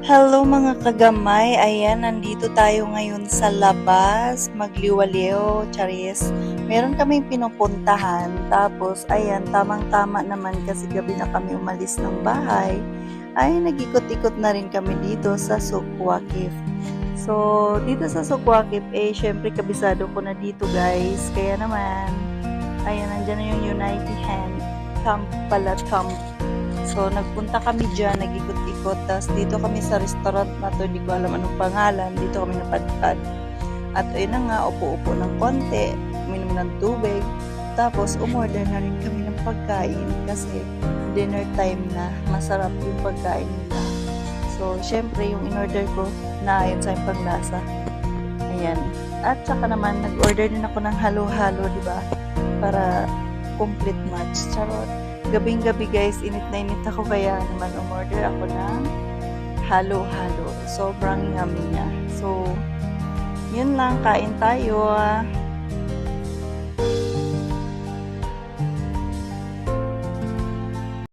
Hello mga kagamay, ayan nandito tayo ngayon sa labas, magliwaliw, charis. Meron kaming pinupuntahan, tapos ayan tamang-tama naman kasi gabi na kami umalis ng bahay. Ay nag-ikot-ikot na rin kami dito sa Sukwakif. So dito sa Sukwakif syempre kabisado ko na dito guys, kaya naman ayan nandyan na yung United Hand Camp pala Camp. So, nagpunta kami dyan, nag-ikot-ikot. Tapos, dito kami sa restaurant na to, hindi ko alam anong pangalan. Dito kami napadpad. At ayun na nga, upo-upo ng konti, uminom ng tubig. Tapos, umorder na rin kami ng pagkain kasi dinner time na. Masarap yung pagkain nila. So, syempre, yung in-order ko, naayon sa yung panglasa. Ayan. At saka naman, nag-order din ako ng halo-halo, di ba? Para complete match. Charot. Gabing-gabi guys, init na init ako kaya naman umorder ako ng halo-halo. Sobrang yummy niya. So, yun lang, kain tayo.